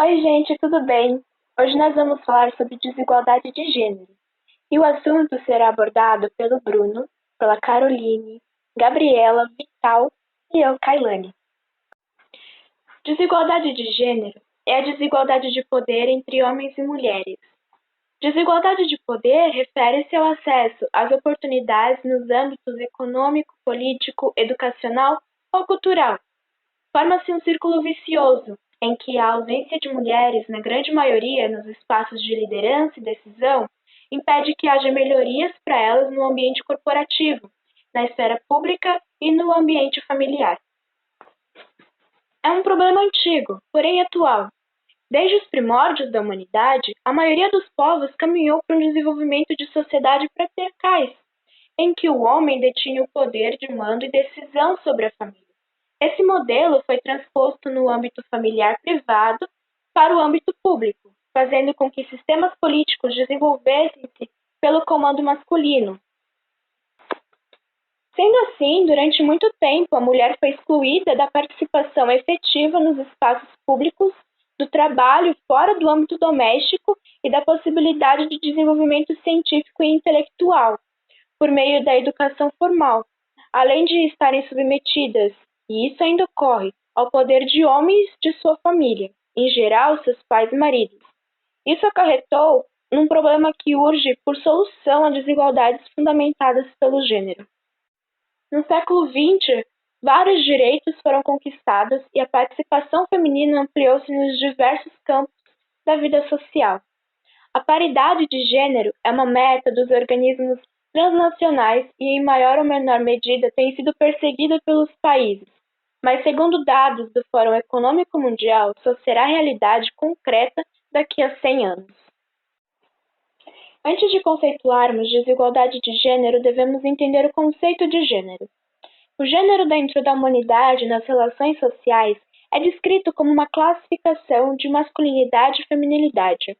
Oi, gente, tudo bem? Hoje nós vamos falar sobre desigualdade de gênero. E o assunto será abordado pelo Bruno, pela Caroline, Gabriela, Vital e eu, Kailane. Desigualdade de gênero é a desigualdade de poder entre homens e mulheres. Desigualdade de poder refere-se ao acesso às oportunidades nos âmbitos econômico, político, educacional ou cultural. Forma-se um círculo vicioso, em que a ausência de mulheres, na grande maioria, nos espaços de liderança e decisão, impede que haja melhorias para elas no ambiente corporativo, na esfera pública e no ambiente familiar. É um problema antigo, porém atual. Desde os primórdios da humanidade, a maioria dos povos caminhou para um desenvolvimento de sociedade patriarcais, em que o homem detinha o poder de mando e decisão sobre a família. Esse modelo foi transposto no âmbito familiar privado para o âmbito público, fazendo com que sistemas políticos desenvolvessem-se pelo comando masculino. Sendo assim, durante muito tempo, a mulher foi excluída da participação efetiva nos espaços públicos, do trabalho fora do âmbito doméstico e da possibilidade de desenvolvimento científico e intelectual, por meio da educação formal, além de estarem submetidas, e isso ainda ocorre, ao poder de homens de sua família, em geral seus pais e maridos. Isso acarretou num problema que urge por solução a desigualdades fundamentadas pelo gênero. No século XX, vários direitos foram conquistados e a participação feminina ampliou-se nos diversos campos da vida social. A paridade de gênero é uma meta dos organismos transnacionais e, em maior ou menor medida, tem sido perseguida pelos países, mas, segundo dados do Fórum Econômico Mundial, só será realidade concreta daqui a 100 anos. Antes de conceituarmos desigualdade de gênero, devemos entender o conceito de gênero. O gênero dentro da humanidade nas relações sociais é descrito como uma classificação de masculinidade e feminilidade.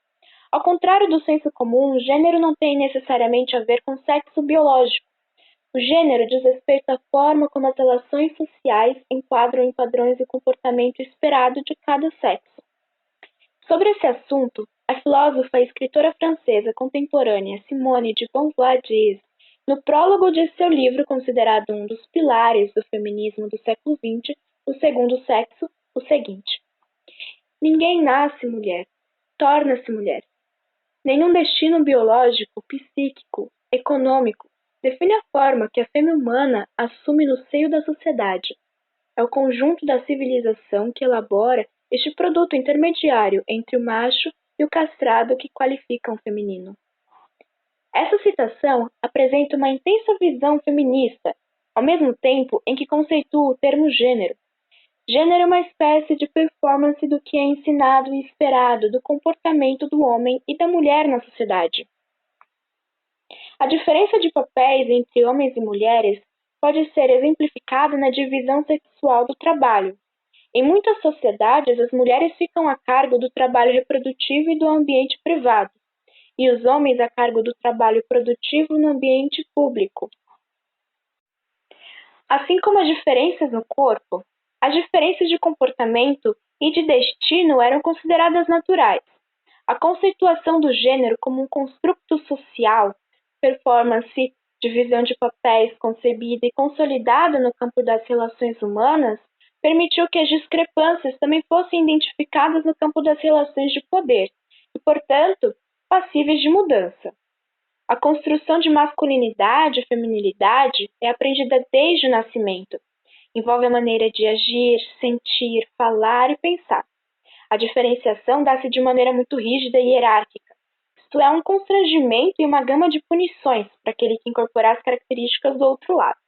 Ao contrário do senso comum, gênero não tem necessariamente a ver com sexo biológico. O gênero diz respeito à forma como as relações sociais enquadram em padrões de comportamento esperado de cada sexo. Sobre esse assunto, a filósofa e escritora francesa contemporânea Simone de Beauvoir diz, no prólogo de seu livro considerado um dos pilares do feminismo do século XX, O Segundo Sexo, o seguinte: ninguém nasce mulher, torna-se mulher. Nenhum destino biológico, psíquico, econômico define a forma que a fêmea humana assume no seio da sociedade. É o conjunto da civilização que elabora este produto intermediário entre o macho e o castrado que qualifica um feminino. Essa citação apresenta uma intensa visão feminista, ao mesmo tempo em que conceitua o termo gênero. Gênero é uma espécie de performance do que é ensinado e esperado do comportamento do homem e da mulher na sociedade. A diferença de papéis entre homens e mulheres pode ser exemplificada na divisão sexual do trabalho. Em muitas sociedades, as mulheres ficam a cargo do trabalho reprodutivo e do ambiente privado, e os homens a cargo do trabalho produtivo no ambiente público. Assim como as diferenças no corpo, as diferenças de comportamento e de destino eram consideradas naturais. A conceituação do gênero como um construto social, performance, divisão de papéis concebida e consolidada no campo das relações humanas, permitiu que as discrepâncias também fossem identificadas no campo das relações de poder e, portanto, passíveis de mudança. A construção de masculinidade e feminilidade é aprendida desde o nascimento. Envolve a maneira de agir, sentir, falar e pensar. A diferenciação dá-se de maneira muito rígida e hierárquica. Isto é um constrangimento e uma gama de punições para aquele que incorporar as características do outro lado.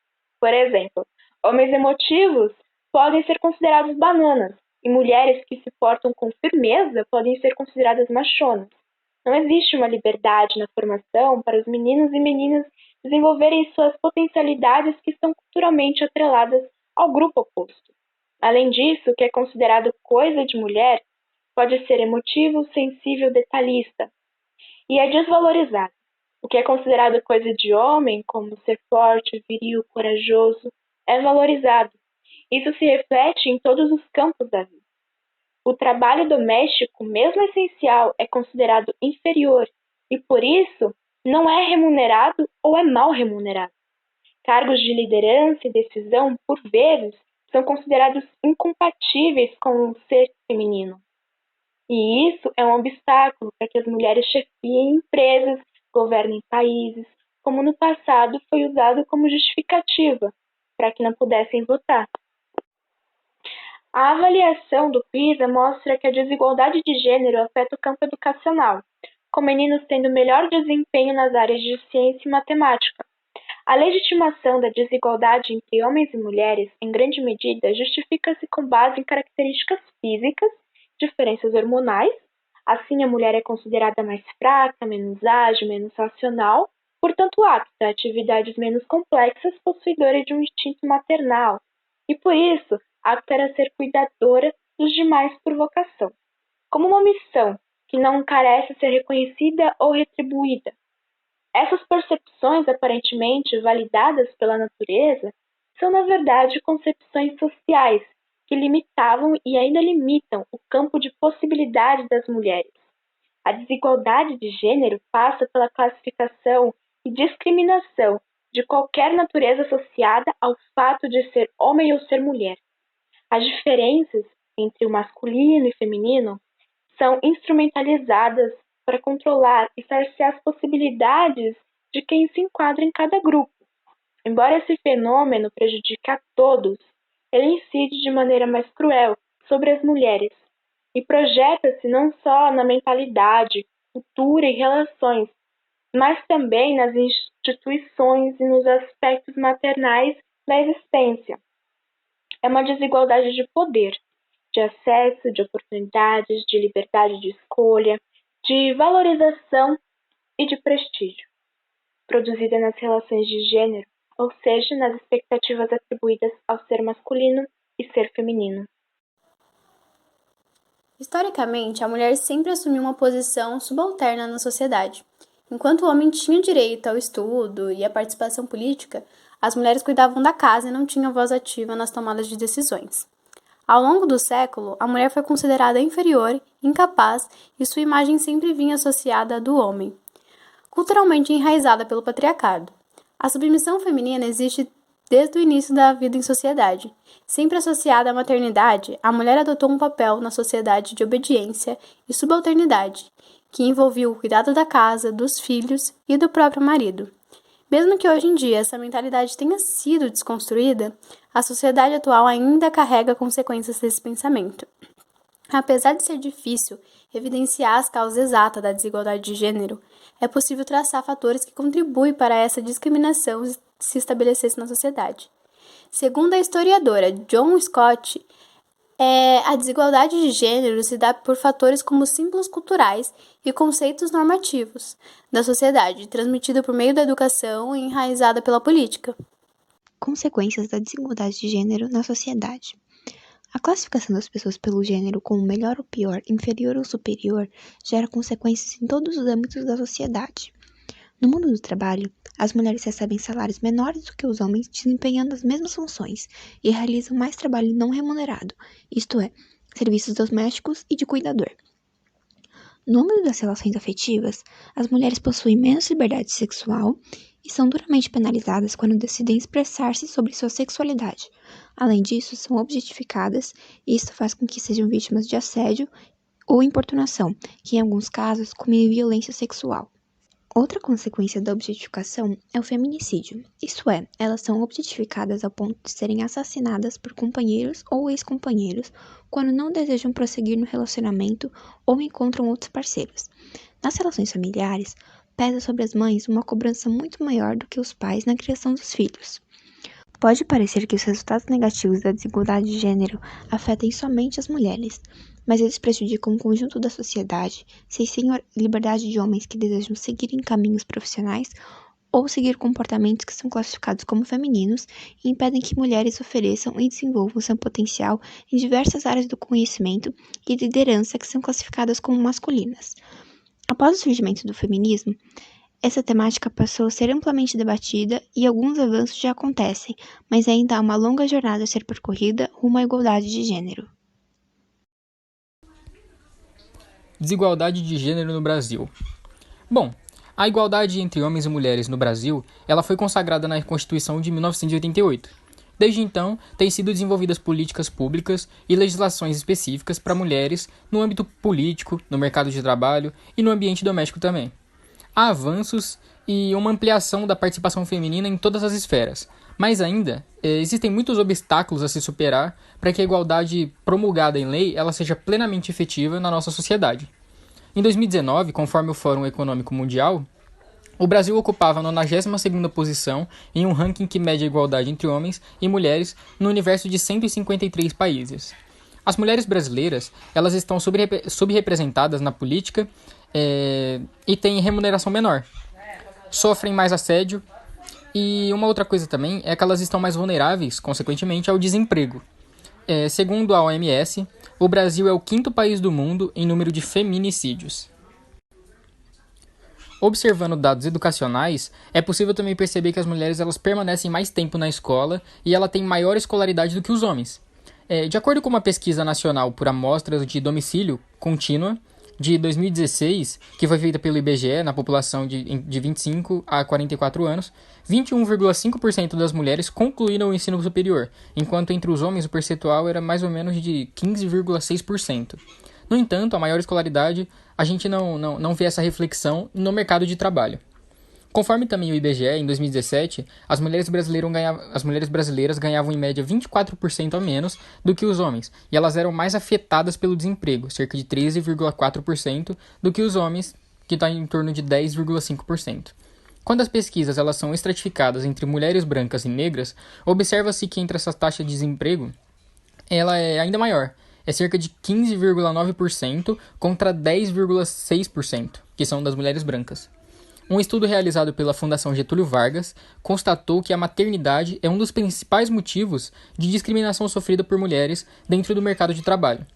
Por exemplo, homens emotivos podem ser considerados bananas, e mulheres que se portam com firmeza podem ser consideradas machonas. Não existe uma liberdade na formação para os meninos e meninas desenvolverem suas potencialidades que estão culturalmente atreladas ao grupo oposto. Além disso, o que é considerado coisa de mulher pode ser emotivo, sensível, detalhista, e é desvalorizado. O que é considerado coisa de homem, como ser forte, viril, corajoso, é valorizado. Isso se reflete em todos os campos da vida. O trabalho doméstico, mesmo essencial, é considerado inferior e, por isso, não é remunerado ou é mal remunerado. Cargos de liderança e decisão, por vezes, são considerados incompatíveis com o ser feminino. E isso é um obstáculo para que as mulheres chefiem empresas, governem países, como no passado foi usado como justificativa para que não pudessem votar. A avaliação do PISA mostra que a desigualdade de gênero afeta o campo educacional, com meninos tendo melhor desempenho nas áreas de ciência e matemática. A legitimação da desigualdade entre homens e mulheres, em grande medida, justifica-se com base em características físicas, diferenças hormonais. Assim, a mulher é considerada mais fraca, menos ágil, menos racional, portanto apta a atividades menos complexas, possuidora de um instinto maternal, e por isso apta a ser cuidadora dos demais por vocação. Como uma missão que não carece ser reconhecida ou retribuída. Essas percepções aparentemente validadas pela natureza são, na verdade, concepções sociais que limitavam e ainda limitam o campo de possibilidades das mulheres. A desigualdade de gênero passa pela classificação e discriminação de qualquer natureza associada ao fato de ser homem ou ser mulher. As diferenças entre o masculino e feminino são instrumentalizadas para controlar e cercear as possibilidades de quem se enquadra em cada grupo. Embora esse fenômeno prejudique a todos, ele incide de maneira mais cruel sobre as mulheres e projeta-se não só na mentalidade, cultura e relações, mas também nas instituições e nos aspectos maternais da existência. É uma desigualdade de poder, de acesso, de oportunidades, de liberdade de escolha, de valorização e de prestígio, produzida nas relações de gênero, ou seja, nas expectativas atribuídas ao ser masculino e ser feminino. Historicamente, a mulher sempre assumiu uma posição subalterna na sociedade. Enquanto o homem tinha direito ao estudo e à participação política, as mulheres cuidavam da casa e não tinham voz ativa nas tomadas de decisões. Ao longo do século, a mulher foi considerada inferior, incapaz e sua imagem sempre vinha associada à do homem, culturalmente enraizada pelo patriarcado. A submissão feminina existe desde o início da vida em sociedade. Sempre associada à maternidade, a mulher adotou um papel na sociedade de obediência e subalternidade, que envolvia o cuidado da casa, dos filhos e do próprio marido. Mesmo que hoje em dia essa mentalidade tenha sido desconstruída, a sociedade atual ainda carrega consequências desse pensamento. Apesar de ser difícil evidenciar as causas exatas da desigualdade de gênero, é possível traçar fatores que contribuem para essa discriminação se estabelecesse na sociedade. Segundo a historiadora John Scott, a desigualdade de gênero se dá por fatores como símbolos culturais e conceitos normativos da sociedade, transmitido por meio da educação e enraizada pela política. Consequências da desigualdade de gênero na sociedade. A classificação das pessoas pelo gênero como melhor ou pior, inferior ou superior, gera consequências em todos os âmbitos da sociedade. No mundo do trabalho, as mulheres recebem salários menores do que os homens, desempenhando as mesmas funções e realizam mais trabalho não remunerado, isto é, serviços domésticos e de cuidador. No âmbito das relações afetivas, as mulheres possuem menos liberdade sexual e são duramente penalizadas quando decidem expressar-se sobre sua sexualidade. Além disso, são objetificadas e isso faz com que sejam vítimas de assédio ou importunação, que em alguns casos culmina em violência sexual. Outra consequência da objetificação é o feminicídio, isto é, elas são objetificadas ao ponto de serem assassinadas por companheiros ou ex-companheiros quando não desejam prosseguir no relacionamento ou encontram outros parceiros. Nas relações familiares, pesa sobre as mães uma cobrança muito maior do que os pais na criação dos filhos. Pode parecer que os resultados negativos da desigualdade de gênero afetem somente as mulheres, mas eles prejudicam o conjunto da sociedade, sem a liberdade de homens que desejam seguir em caminhos profissionais ou seguir comportamentos que são classificados como femininos e impedem que mulheres ofereçam e desenvolvam seu potencial em diversas áreas do conhecimento e liderança que são classificadas como masculinas. Após o surgimento do feminismo, essa temática passou a ser amplamente debatida e alguns avanços já acontecem, mas ainda há uma longa jornada a ser percorrida rumo à igualdade de gênero. Desigualdade de gênero no Brasil. Bom, a igualdade entre homens e mulheres no Brasil, ela foi consagrada na Constituição de 1988. Desde então, têm sido desenvolvidas políticas públicas e legislações específicas para mulheres no âmbito político, no mercado de trabalho e no ambiente doméstico também. Há avanços e uma ampliação da participação feminina em todas as esferas, mas ainda existem muitos obstáculos a se superar para que a igualdade promulgada em lei ela seja plenamente efetiva na nossa sociedade. Em 2019, conforme o Fórum Econômico Mundial, o Brasil ocupava a 92ª posição em um ranking que mede a igualdade entre homens e mulheres no universo de 153 países. As mulheres brasileiras elas estão subrepresentadas na política e têm remuneração menor, sofrem mais assédio e uma outra coisa também é que elas estão mais vulneráveis, consequentemente, ao desemprego. Segundo a OMS, o Brasil é o 5º país do mundo em número de feminicídios. Observando dados educacionais, é possível também perceber que as mulheres elas permanecem mais tempo na escola e ela tem maior escolaridade do que os homens. De acordo com uma pesquisa nacional por amostras de domicílio contínua de 2016, que foi feita pelo IBGE na população de 25 a 44 anos, 21,5% das mulheres concluíram o ensino superior, enquanto entre os homens o percentual era mais ou menos de 15,6%. No entanto, a maior escolaridade, a gente não vê essa reflexão no mercado de trabalho. Conforme também o IBGE, em 2017, as mulheres brasileiras ganhavam em média 24% a menos do que os homens, e elas eram mais afetadas pelo desemprego, cerca de 13,4% do que os homens, que está em torno de 10,5%. Quando as pesquisas elas são estratificadas entre mulheres brancas e negras, observa-se que entre essas taxas de desemprego, ela é ainda maior. É cerca de 15,9% contra 10,6%, que são das mulheres brancas. Um estudo realizado pela Fundação Getúlio Vargas constatou que a maternidade é um dos principais motivos de discriminação sofrida por mulheres dentro do mercado de trabalho.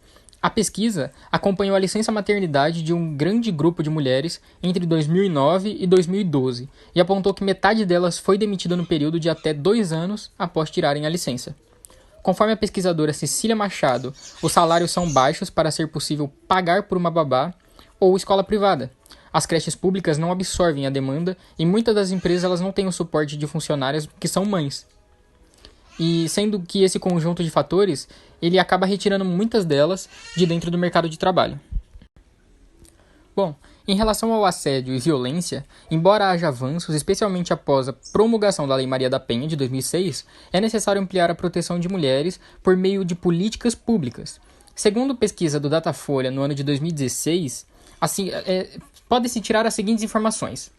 A pesquisa acompanhou a licença maternidade de um grande grupo de mulheres entre 2009 e 2012 e apontou que metade delas foi demitida no período de até 2 anos após tirarem a licença. Conforme a pesquisadora Cecília Machado, os salários são baixos para ser possível pagar por uma babá ou escola privada. As creches públicas não absorvem a demanda e muitas das empresas elas não têm o suporte de funcionárias que são mães. E sendo que esse conjunto de fatores, ele acaba retirando muitas delas de dentro do mercado de trabalho. Bom, em relação ao assédio e violência, embora haja avanços, especialmente após a promulgação da Lei Maria da Penha de 2006, é necessário ampliar a proteção de mulheres por meio de políticas públicas. Segundo pesquisa do Datafolha no ano de 2016, pode-se tirar as seguintes informações.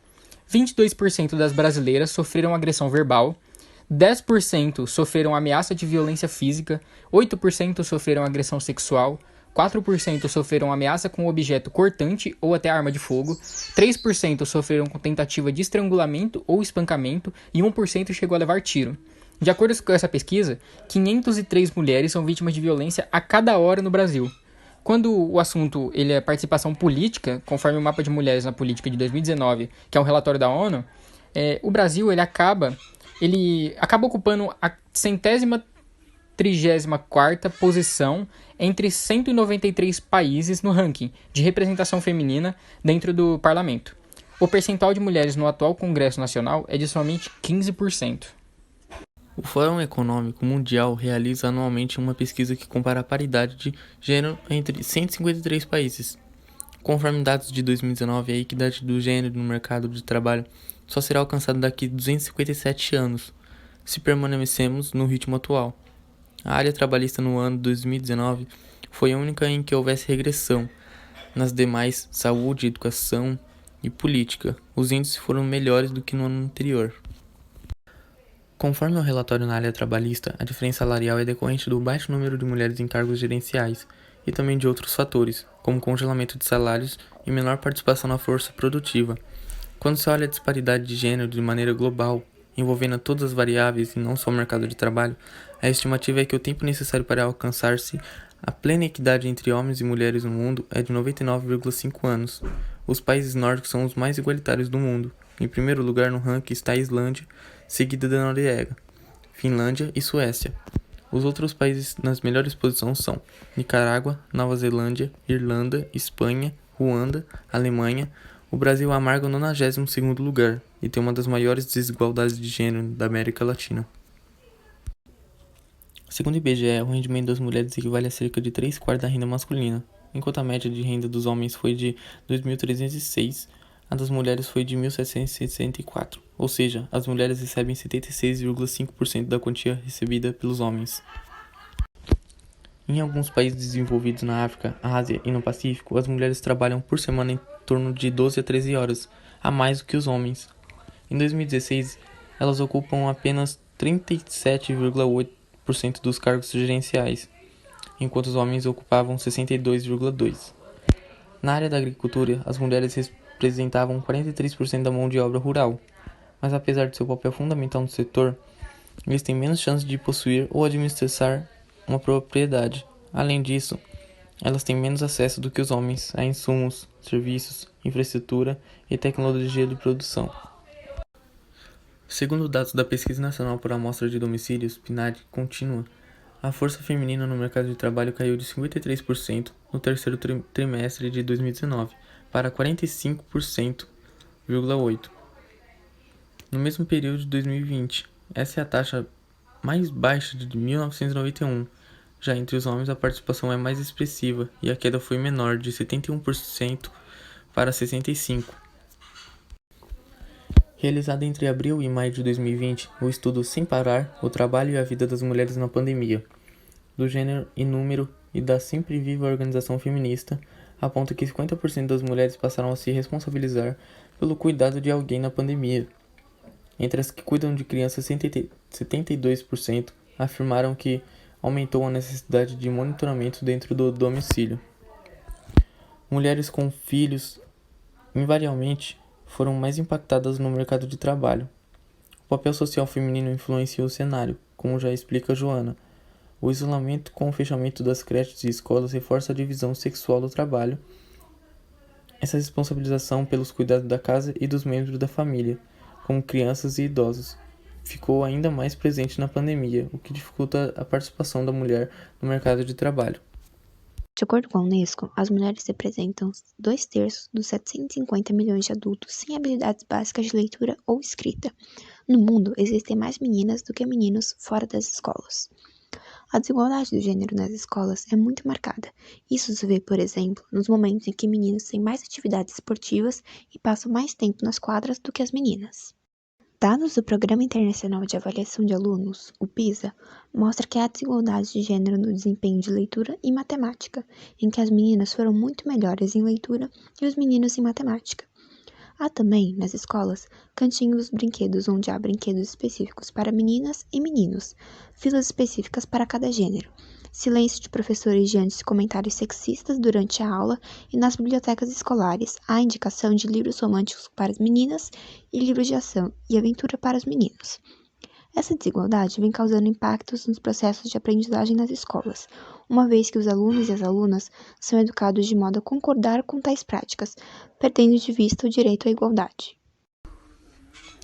22% das brasileiras sofreram agressão verbal, 10% sofreram ameaça de violência física, 8% sofreram agressão sexual, 4% sofreram ameaça com objeto cortante ou até arma de fogo, 3% sofreram com tentativa de estrangulamento ou espancamento e 1% chegou a levar tiro. De acordo com essa pesquisa, 503 mulheres são vítimas de violência a cada hora no Brasil. Quando o assunto ele é participação política, conforme o Mapa de Mulheres na Política de 2019, que é um relatório da ONU, o Brasil ele acaba ocupando a 134ª posição entre 193 países no ranking de representação feminina dentro do parlamento. O percentual de mulheres no atual Congresso Nacional é de somente 15%. O Fórum Econômico Mundial realiza anualmente uma pesquisa que compara a paridade de gênero entre 153 países. Conforme dados de 2019, a equidade do gênero no mercado de trabalho só será alcançada daqui a 257 anos, se permanecemos no ritmo atual. A área trabalhista no ano 2019 foi a única em que houvesse regressão. Nas demais, saúde, educação e política, os índices foram melhores do que no ano anterior. Conforme o relatório na área trabalhista, a diferença salarial é decorrente do baixo número de mulheres em cargos gerenciais e também de outros fatores, como congelamento de salários e menor participação na força produtiva. Quando se olha a disparidade de gênero de maneira global, envolvendo todas as variáveis e não só o mercado de trabalho, a estimativa é que o tempo necessário para alcançar-se a plena equidade entre homens e mulheres no mundo é de 99,5 anos. Os países nórdicos são os mais igualitários do mundo. Em primeiro lugar no ranking está a Islândia, seguida da Noruega, Finlândia e Suécia. Os outros países nas melhores posições são Nicarágua, Nova Zelândia, Irlanda, Espanha, Ruanda, Alemanha, o Brasil amarga o 92º lugar e tem uma das maiores desigualdades de gênero da América Latina. Segundo o IBGE, o rendimento das mulheres equivale a cerca de 3/4 da renda masculina, enquanto a média de renda dos homens foi de 2.306, a das mulheres foi de 1.764, ou seja, as mulheres recebem 76,5% da quantia recebida pelos homens. Em alguns países desenvolvidos na África, Ásia e no Pacífico, as mulheres trabalham por semana em torno de 12 a 13 horas, a mais do que os homens. Em 2016, elas ocupam apenas 37,8% dos cargos gerenciais, enquanto os homens ocupavam 62,2%. Na área da agricultura, as mulheres representavam 43% da mão de obra rural, mas apesar de seu papel fundamental no setor, eles têm menos chance de possuir ou administrar uma propriedade. Além disso, elas têm menos acesso do que os homens a insumos, serviços, infraestrutura e tecnologia de produção. Segundo dados da Pesquisa Nacional por Amostra de Domicílios, PNAD contínua, a força feminina no mercado de trabalho caiu de 53% no terceiro trimestre de 2019 para 45,8% no mesmo período de 2020. Essa é a taxa mais baixa de 1991. Já entre os homens, a participação é mais expressiva e a queda foi menor, de 71% para 65%. Realizado entre abril e maio de 2020, o estudo Sem Parar, o trabalho e a vida das mulheres na pandemia, do Gênero e Número e da Sempre Viva Organização Feminista, aponta que 50% das mulheres passaram a se responsabilizar pelo cuidado de alguém na pandemia. Entre as que cuidam de crianças, 72% afirmaram que aumentou a necessidade de monitoramento dentro do domicílio. Mulheres com filhos, invariavelmente, foram mais impactadas no mercado de trabalho. O papel social feminino influencia o cenário, como já explica Joana. O isolamento com o fechamento das creches e escolas reforça a divisão sexual do trabalho. Essa responsabilização pelos cuidados da casa e dos membros da família, como crianças e idosos, ficou ainda mais presente na pandemia, o que dificulta a participação da mulher no mercado de trabalho. De acordo com a Unesco, as mulheres representam 2/3 dos 750 milhões de adultos sem habilidades básicas de leitura ou escrita. No mundo, existem mais meninas do que meninos fora das escolas. A desigualdade do gênero nas escolas é muito marcada. Isso se vê, por exemplo, nos momentos em que meninos têm mais atividades esportivas e passam mais tempo nas quadras do que as meninas. Dados do Programa Internacional de Avaliação de Alunos, o PISA, mostram que há desigualdade de gênero no desempenho de leitura e matemática, em que as meninas foram muito melhores em leitura e os meninos em matemática. Há também, nas escolas, cantinhos dos brinquedos onde há brinquedos específicos para meninas e meninos, filas específicas para cada gênero, silêncio de professores diante de comentários sexistas durante a aula e nas bibliotecas escolares há indicação de livros românticos para as meninas e livros de ação e aventura para os meninos. Essa desigualdade vem causando impactos nos processos de aprendizagem nas escolas, uma vez que os alunos e as alunas são educados de modo a concordar com tais práticas, perdendo de vista o direito à igualdade.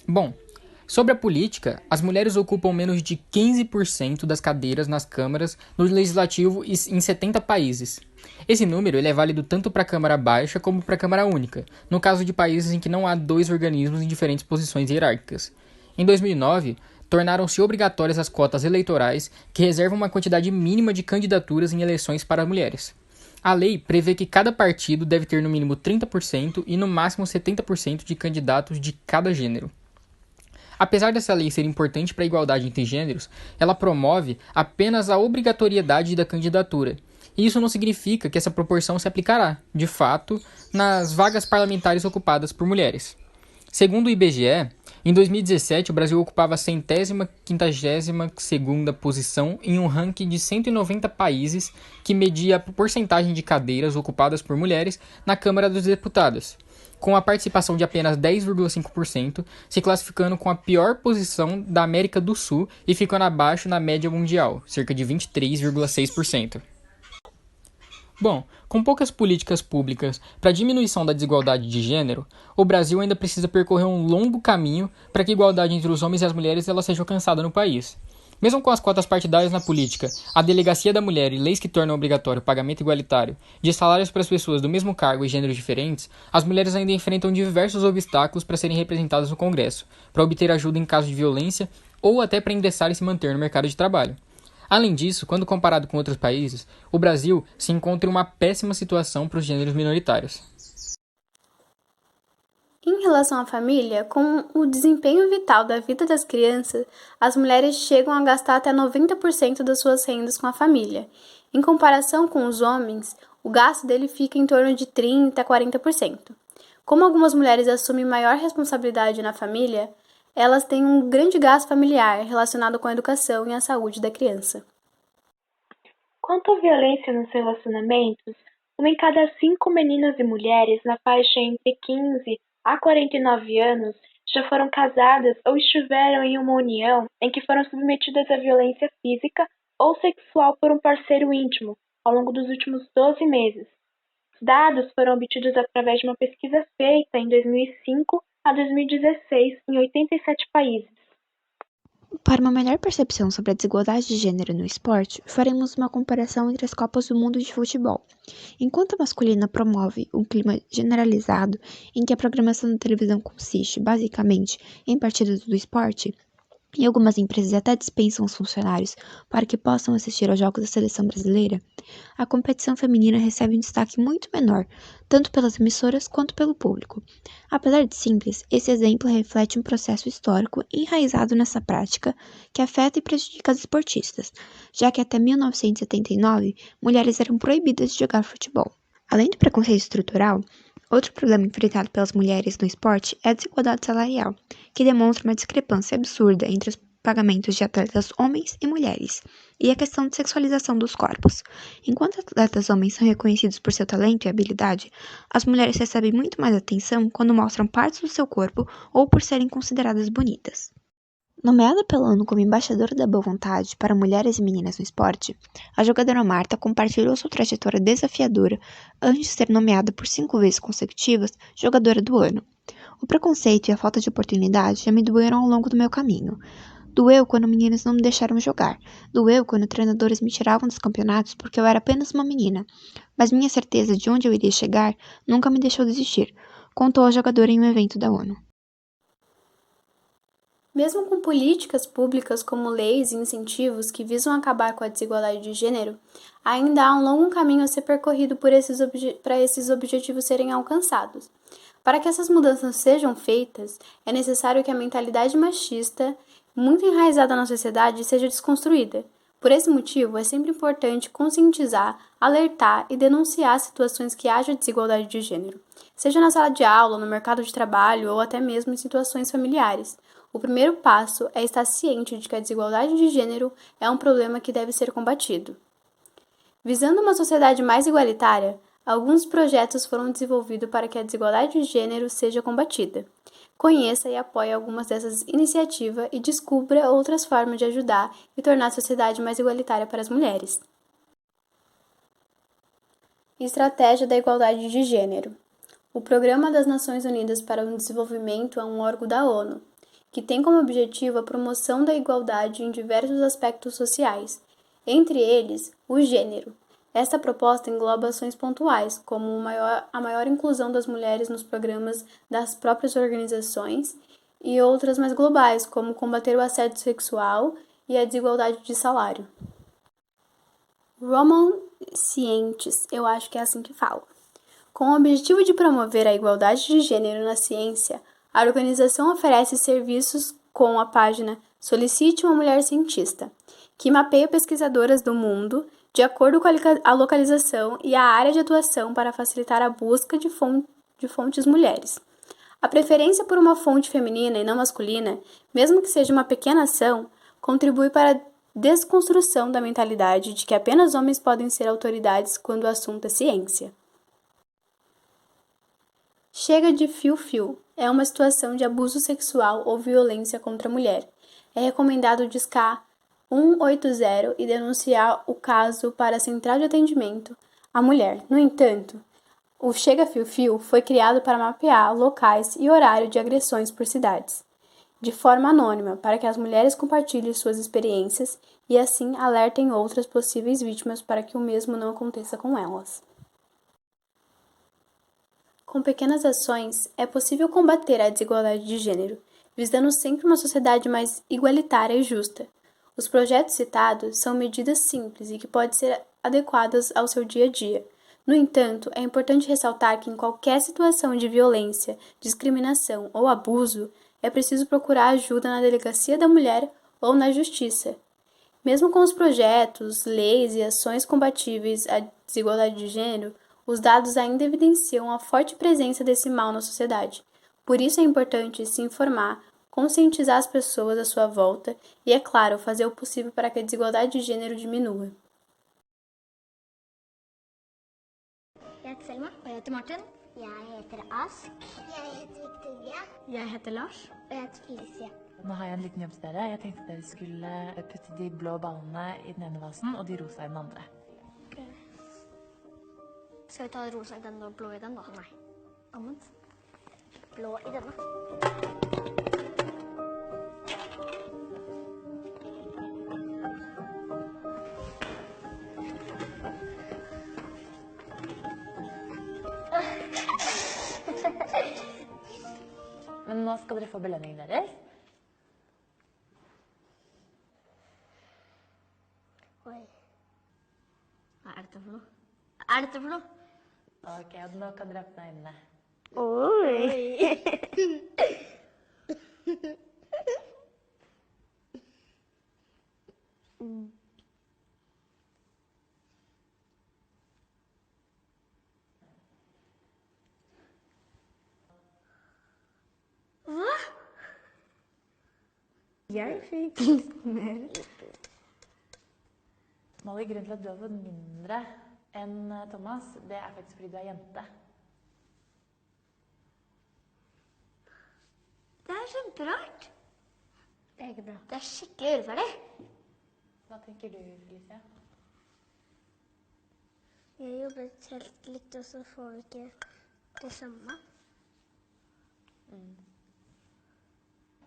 Bom, sobre a política, as mulheres ocupam menos de 15% das cadeiras nas câmaras no legislativo em 70 países. Esse número é válido tanto para a Câmara Baixa como para a Câmara Única, no caso de países em que não há dois organismos em diferentes posições hierárquicas. Em 2009, tornaram-se obrigatórias as cotas eleitorais, que reservam uma quantidade mínima de candidaturas em eleições para mulheres. A lei prevê que cada partido deve ter no mínimo 30% e no máximo 70% de candidatos de cada gênero. Apesar dessa lei ser importante para a igualdade entre gêneros, ela promove apenas a obrigatoriedade da candidatura. E isso não significa que essa proporção se aplicará, de fato, nas vagas parlamentares ocupadas por mulheres. Segundo o IBGE, em 2017 o Brasil ocupava a 152ª posição em um ranking de 190 países que media a porcentagem de cadeiras ocupadas por mulheres na Câmara dos Deputados, com a participação de apenas 10,5%, se classificando com a pior posição da América do Sul e ficando abaixo na média mundial, cerca de 23,6%. Bom, com poucas políticas públicas para a diminuição da desigualdade de gênero, o Brasil ainda precisa percorrer um longo caminho para que a igualdade entre os homens e as mulheres ela seja alcançada no país. Mesmo com as cotas partidárias na política, a delegacia da mulher e leis que tornam obrigatório o pagamento igualitário de salários para as pessoas do mesmo cargo e gêneros diferentes, as mulheres ainda enfrentam diversos obstáculos para serem representadas no Congresso, para obter ajuda em caso de violência ou até para ingressar e se manter no mercado de trabalho. Além disso, quando comparado com outros países, o Brasil se encontra em uma péssima situação para os gêneros minoritários. Em relação à família, com o desempenho vital da vida das crianças, as mulheres chegam a gastar até 90% das suas rendas com a família. Em comparação com os homens, o gasto dele fica em torno de 30% a 40%. Como algumas mulheres assumem maior responsabilidade na família, elas têm um grande gasto familiar relacionado com a educação e a saúde da criança. Quanto à violência nos relacionamentos, uma em cada 5 meninas e mulheres na faixa entre 15 a 49 anos já foram casadas ou estiveram em uma união em que foram submetidas à violência física ou sexual por um parceiro íntimo ao longo dos últimos 12 meses. Os dados foram obtidos através de uma pesquisa feita em 2005 a 2016 em 87 países. Para uma melhor percepção sobre a desigualdade de gênero no esporte, faremos uma comparação entre as Copas do Mundo de futebol. Enquanto a masculina promove um clima generalizado em que a programação da televisão consiste, basicamente, em partidas do esporte, e algumas empresas até dispensam os funcionários para que possam assistir aos jogos da seleção brasileira, a competição feminina recebe um destaque muito menor, tanto pelas emissoras quanto pelo público. Apesar de simples, esse exemplo reflete um processo histórico enraizado nessa prática que afeta e prejudica as esportistas, já que até 1979 mulheres eram proibidas de jogar futebol. Além do preconceito estrutural, outro problema enfrentado pelas mulheres no esporte é a desigualdade salarial, que demonstra uma discrepância absurda entre os pagamentos de atletas homens e mulheres, e a questão de sexualização dos corpos. Enquanto atletas homens são reconhecidos por seu talento e habilidade, as mulheres recebem muito mais atenção quando mostram partes do seu corpo ou por serem consideradas bonitas. Nomeada pela ONU como embaixadora da boa vontade para mulheres e meninas no esporte, a jogadora Marta compartilhou sua trajetória desafiadora antes de ser nomeada por 5 vezes consecutivas jogadora do ano. O preconceito e a falta de oportunidade já me doeram ao longo do meu caminho. Doeu quando meninas não me deixaram jogar. Doeu quando treinadores me tiravam dos campeonatos porque eu era apenas uma menina. Mas minha certeza de onde eu iria chegar nunca me deixou desistir, contou a jogadora em um evento da ONU. Mesmo com políticas públicas como leis e incentivos que visam acabar com a desigualdade de gênero, ainda há um longo caminho a ser percorrido para esses objetivos serem alcançados. Para que essas mudanças sejam feitas, é necessário que a mentalidade machista, muito enraizada na sociedade, seja desconstruída. Por esse motivo, é sempre importante conscientizar, alertar e denunciar situações que haja desigualdade de gênero, seja na sala de aula, no mercado de trabalho ou até mesmo em situações familiares. O primeiro passo é estar ciente de que a desigualdade de gênero é um problema que deve ser combatido. Visando uma sociedade mais igualitária, alguns projetos foram desenvolvidos para que a desigualdade de gênero seja combatida. Conheça e apoie algumas dessas iniciativas e descubra outras formas de ajudar e tornar a sociedade mais igualitária para as mulheres. Estratégia da Igualdade de Gênero. O Programa das Nações Unidas para o Desenvolvimento é um órgão da ONU, que tem como objetivo a promoção da igualdade em diversos aspectos sociais, entre eles, o gênero. Esta proposta engloba ações pontuais, como a maior inclusão das mulheres nos programas das próprias organizações, e outras mais globais, como combater o assédio sexual e a desigualdade de salário. Roman Sciences, eu acho que é assim que fala. Com o objetivo de promover a igualdade de gênero na ciência, a organização oferece serviços com a página Solicite uma Mulher Cientista, que mapeia pesquisadoras do mundo de acordo com a localização e a área de atuação para facilitar a busca de fontes mulheres. A preferência por uma fonte feminina e não masculina, mesmo que seja uma pequena ação, contribui para a desconstrução da mentalidade de que apenas homens podem ser autoridades quando o assunto é ciência. Chega de fio-fio. É uma situação de abuso sexual ou violência contra a mulher. É recomendado discar 180 e denunciar o caso para a central de atendimento à mulher. No entanto, o Chega Fio-Fio foi criado para mapear locais e horário de agressões por cidades. de forma anônima, para que as mulheres compartilhem suas experiências e assim alertem outras possíveis vítimas para que o mesmo não aconteça com elas. Com pequenas ações, é possível combater a desigualdade de gênero, visando sempre uma sociedade mais igualitária e justa. Os projetos citados são medidas simples e que podem ser adequadas ao seu dia a dia. No entanto, é importante ressaltar que em qualquer situação de violência, discriminação ou abuso, é preciso procurar ajuda na delegacia da mulher ou na justiça. Mesmo com os projetos, leis e ações compatíveis à desigualdade de gênero, os dados ainda evidenciam a forte presença desse mal na sociedade. Por isso é importante se informar, conscientizar as pessoas à sua volta e, é claro, fazer o possível para que a desigualdade de gênero diminua. Jeg heter Selma. Og jeg heter Martin. Jeg heter Ask. Jeg heter Victoria. Jeg heter Lars. Og jeg heter Felicia. Nå har jeg en liten jobb til dere. Jeg tenkte dere skulle putte de blå ballene i den ene vasen og de rosa i den andre. Okay. Skal vi ta rosa i den og blå i den da? Nei. Annet. Blå i denne. Men nå skal dere få belønningen deres. Oi. Hva er dette for noe? Hva er dette for noe? Ok, og nå kan dere åpne øynene. Oi. Hva? Jeg fikk Molly, grunnen til at du har fått mindre enn Thomas, det er faktisk fordi du er jente. Det er kjemperart. Det er ikke bra. Det er skikkelig urettferdig. Hva tenker du, Felicia? Jeg jobbet helt likt, og så får vi ikke det samme.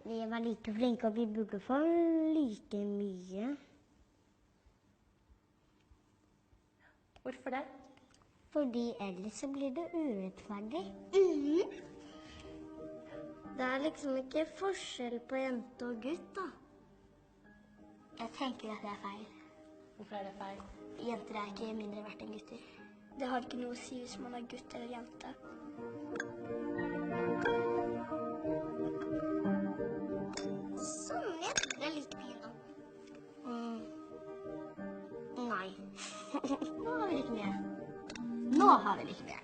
Vi var like flinke, og vi burde få like mye. Hvorfor det? Fordi ellers så blir det urettferdig. Det er liksom ikke forskjell på jente og gutt, da. Jeg tenker at det er feil. Hvorfor er det feil? Jenter er ikke mindre verdt enn gutter. Det har ikke noe å si hvis man er gutt eller jente. Sånn, jeg tror det er like mye nå. Nei. Nå har vi like mye. Nå har vi like mye.